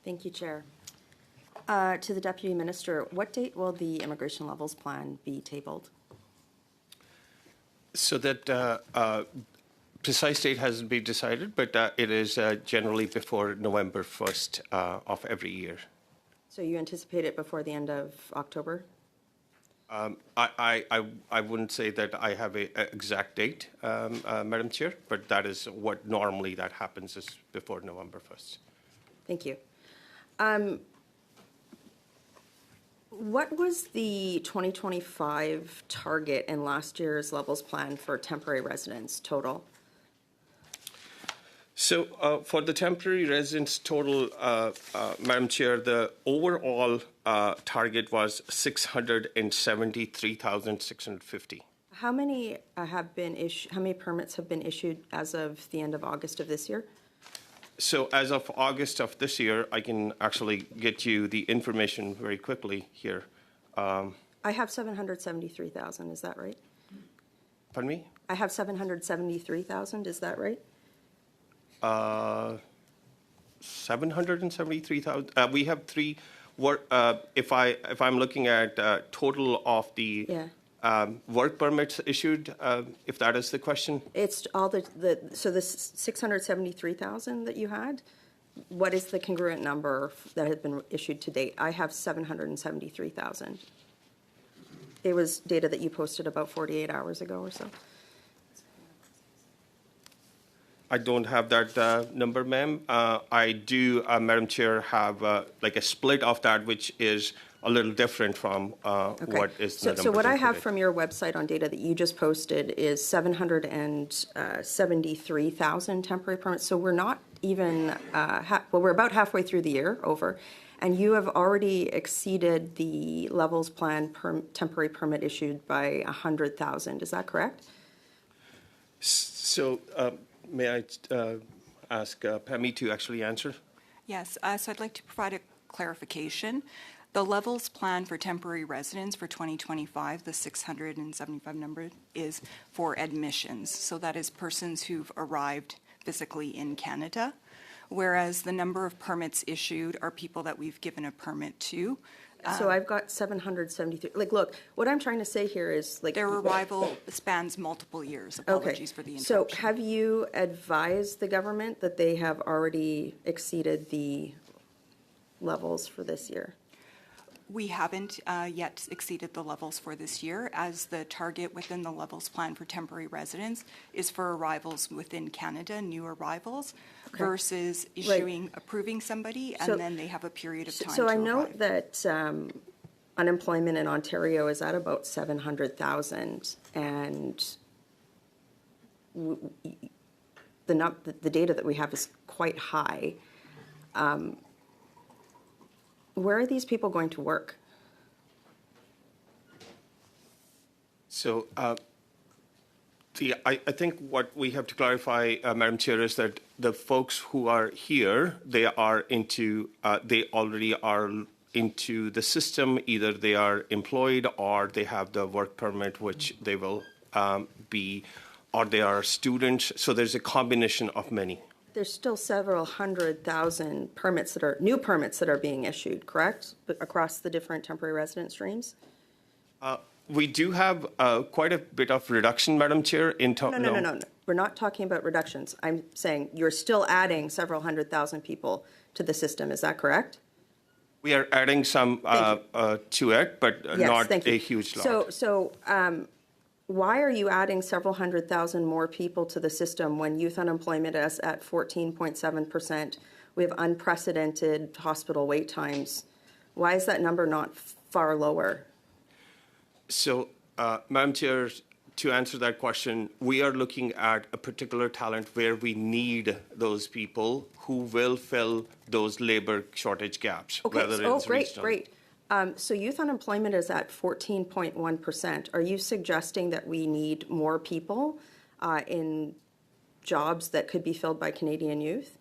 Thank you, Chair. To the Deputy Minister, what date will the immigration levels plan be tabled? So that precise date hasn't been decided, but it is generally before November 1st of every year. So you anticipate it before the end of October? I wouldn't say that I have an exact date, Madam Chair, but that is what normally that happens is before November 1st. Thank you. What was the 2025 target in last year's levels plan for temporary residents total? So for the temporary residents total, Madam Chair, the overall target was 673,650. How many how many permits have been issued as of the end of August of this year? So as of August of this year, I can actually get you the information very quickly here. I have 773,000, is that right? Pardon me? I have 773,000, is that right? 773,000. We have three. If I'm looking at total of the work permits issued, if that is the question. It's all so this 673,000 that you had. What is the congruent number that has been issued to date? I have 773,000. It was data that you posted about 48 hours ago or so. I don't have that number, ma'am. I do, Madam Chair, have like a split of that, which is a little different from what is the number. So what I have from your website on data that you just posted is 773,000 temporary permits. So we're not even, well, we're about halfway through the year, over, and you have already exceeded the levels plan temporary permit issued by 100,000. Is that correct? So may I ask Pammy to actually answer? Yes, so I'd like to provide a clarification. The levels plan for temporary residents for 2025, the 675 number, is for admissions. So that is persons who've arrived physically in Canada, whereas the number of permits issued are people that we've given a permit to. So I've got 773. Like, look, what I'm trying to say here is, like, their arrival spans multiple years. Apologies for the interruption. So have you advised the government that they have already exceeded the levels for this year? We haven't yet exceeded the levels for this year, as the target within the levels plan for temporary residents is for arrivals within Canada, new arrivals, versus issuing, approving somebody, and then they have a period of time to arrive. So I know that unemployment in Ontario is at about 700,000, and the data that we have is quite high. Where are these people going to work? So I think what we have to clarify, Madam Chair, is that the folks who are here, they already are into the system. Either they are employed or they have the work permit, which they will be, or they are students. So there's a combination of many. There's still several 100,000 permits that are new permits that are being issued, correct? But across the different temporary resident streams? We do have quite a bit of reduction, Madam Chair. No. We're not talking about reductions. I'm saying you're still adding several 100,000 people to the system. Is that correct? We are adding some to it, but not a huge lot. So why are you adding several 100,000 more people to the system when youth unemployment is at 14.7%? We have unprecedented hospital wait times. Why is that number not far lower? So, Madam Chair, to answer that question, we are looking at a particular talent where we need those people who will fill those labor shortage gaps. Okay, great. So youth unemployment is at 14.1%. Are you suggesting that we need more people in jobs that could be filled by Canadian youth?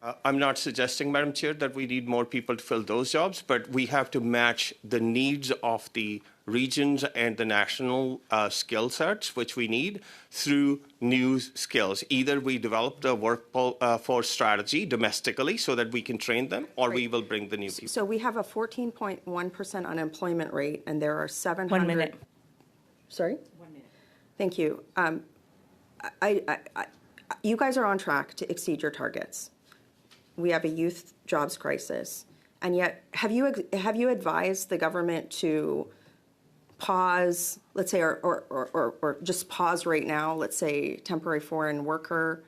I'm not suggesting, Madam Chair, that we need more people to fill those jobs, but we have to match the needs of the regions and the national skill sets, which we need, through new skills. Either we develop the workforce strategy domestically so that we can train them, or we will bring the new people. So we have a 14.1% unemployment rate, and there are 700. 1 minute. Sorry? 1 minute. Thank you. You guys are on track to exceed your targets. We have a youth jobs crisis, and yet have you advised the government to pause, let's say, or just pause right now, let's say, temporary foreign worker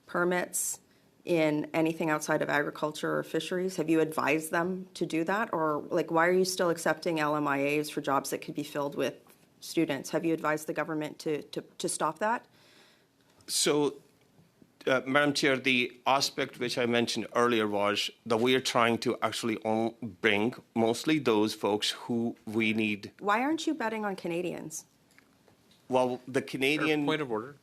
permits in anything outside of agriculture or fisheries? Have you advised them to do that, or like why are you still accepting LMIAs for jobs that could be filled with students? Have you advised the government to stop that? So, Madam Chair, the aspect which I mentioned earlier was that we are trying to actually bring mostly those folks who we need. Why aren't you betting on Canadians? Well, the Canadian... Point of order.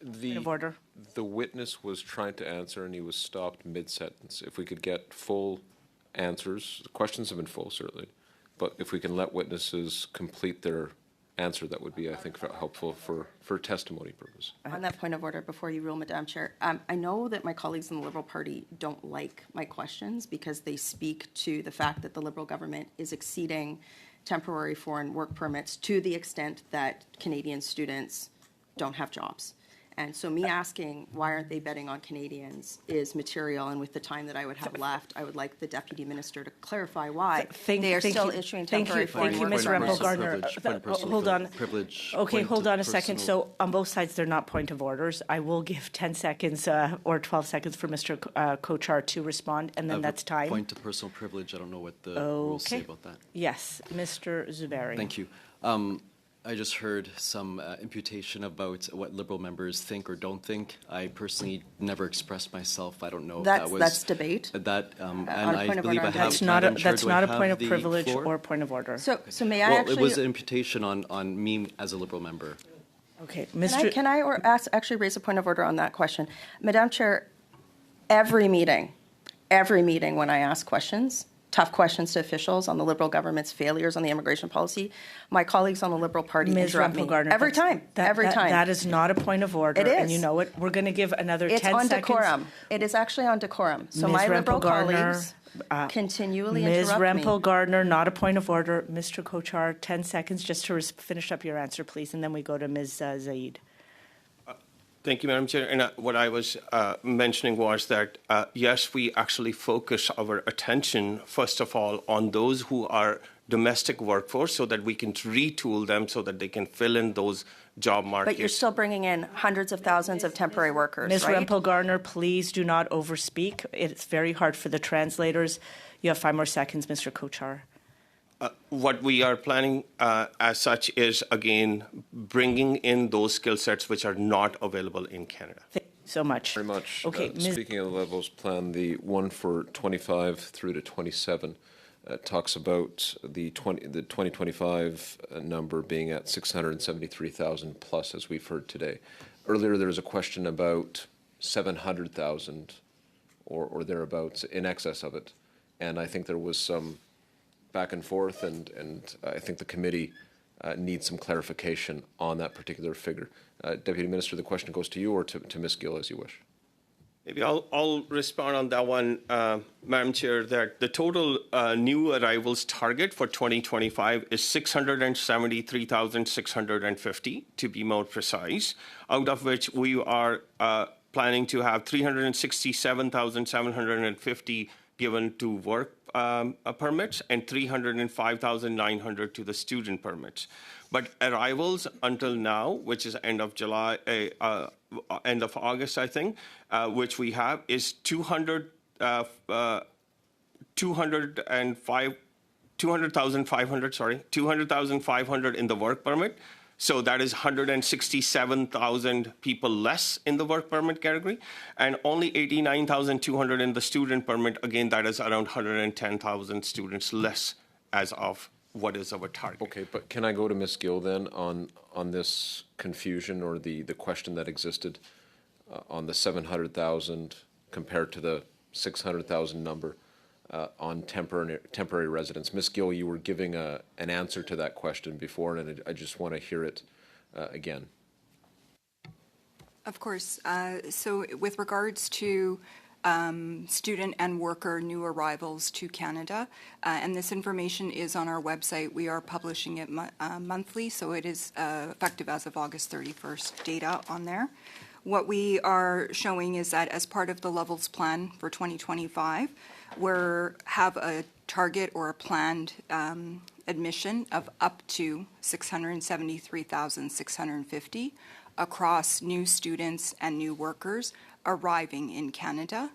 Point of order. The witness was trying to answer and he was stopped mid-sentence. If we could get full answers, the questions have been full, certainly, but if we can let witnesses complete their answer, that would be, I think, helpful for testimony purpose. On that point of order, before you rule, Madam Chair, I know that my colleagues in the Liberal Party don't like my questions because they speak to the fact that the Liberal government is exceeding temporary foreign work permits to the extent that Canadian students don't have jobs. And so me asking why aren't they betting on Canadians is material, and with the time that I would have left, I would like the Deputy Minister to clarify why they are still issuing temporary foreign work permits. Thank you, Ms. Rempel-Gardner. Hold on. Privilege. Okay, hold on a second. So on both sides, they're not point of orders. I will give 10 seconds or 12 seconds for Mr. Kochar to respond, and then that's time. Point to personal privilege. I don't know what the rules say about that. Yes, Mr. Zuberi. Thank you. I just heard some imputation about what Liberal members think or don't think. I personally never expressed myself. I don't know if that was... That's debate. And I believe I have... That's not a point of the privilege floor? or point of order. So may I Well, actually... it was an imputation on me as a Liberal member. Okay, Can I actually raise a point of order on that question? Madam Chair, every meeting when I ask questions, tough questions to officials on the Liberal government's failures on the immigration policy, my colleagues on the Liberal Party Ms. interrupt me. Rempel-Gardner, Every time. That is not a point of order. It is. And you know what? We're going to give another 10 seconds. It's on decorum. It is actually on decorum. So Ms. my Liberal Rempel-Gardner, colleagues continually Ms. interrupt me. Rempel-Gardner, not a point of order. Mr. Kochar, 10 seconds just to finish up your answer, please, and then we go to Ms. Zaid. Thank you, Madam Chair. And what I was mentioning was that, yes, we actually focus our attention, first of all, on those who are domestic workforce so that we can retool them so that they can fill in those job markets. But you're still bringing in hundreds of thousands of temporary workers, Ms. right? Rempel-Gardner, please do not overspeak. It's very hard for the translators. You have 5 more seconds, Mr. Kochar. What we are planning as such is, again, bringing in those skill sets which are not available in Canada. Thank you so much. Very much. Okay, Ms. Speaking of the levels plan, the one for 25 through to 27 talks about the 2025 number being at 673,000 plus, as we've heard today. Earlier, there was a question about 700,000 or thereabouts, in excess of it, and I think there was some back and forth, and I think the committee needs some clarification on that particular figure. Deputy Minister, the question goes to you or to Ms. Gill, as you wish. Maybe I'll respond on that one, Madam Chair, that the total new arrivals target for 2025 is 673,650, to be more precise, out of which we are planning to have 367,750 given to work permits and 305,900 to the student permits. But arrivals until now, which is end of July, end of August, I think, which we have is 200,500 in the work permit. So that is 167,000 people less in the work permit category, and only 89,200 in the student permit. Again, that is around 110,000 students less as of what is our target. Okay, but can I go to Ms. Gill then on this confusion or the question that existed on the 700,000 compared to the 600,000 number on temporary residents. Ms. Gill, you were giving an answer to that question before, and I just want to hear it again. Of course. So with regards to student and worker new arrivals to Canada, and this information is on our website. We are publishing it monthly, so it is effective as of August 31st data on there. What we are showing is that as part of the levels plan for 2025, we have a target or a planned admission of up to 673,650 across new students and new workers arriving in Canada.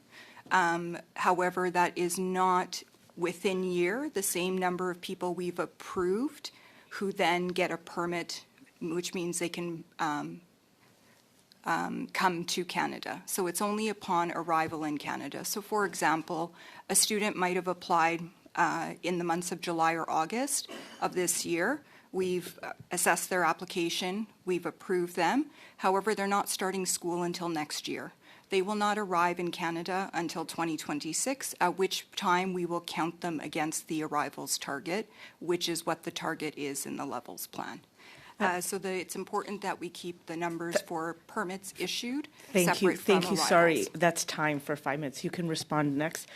However, that is not within year the same number of people we've approved who then get a permit, which means they can come to Canada. So it's only upon arrival in Canada. So for example, a student might have applied in the months of July or August of this year. We've assessed their application, we've approved them. However, they're not starting school until next year. They will not arrive in Canada until 2026, at which time we will count them against the arrivals target, which is what the target is in the levels plan. So it's important that we keep the numbers for permits issued separate from arrivals. Thank you. Sorry, that's time for 5 minutes. You can respond next.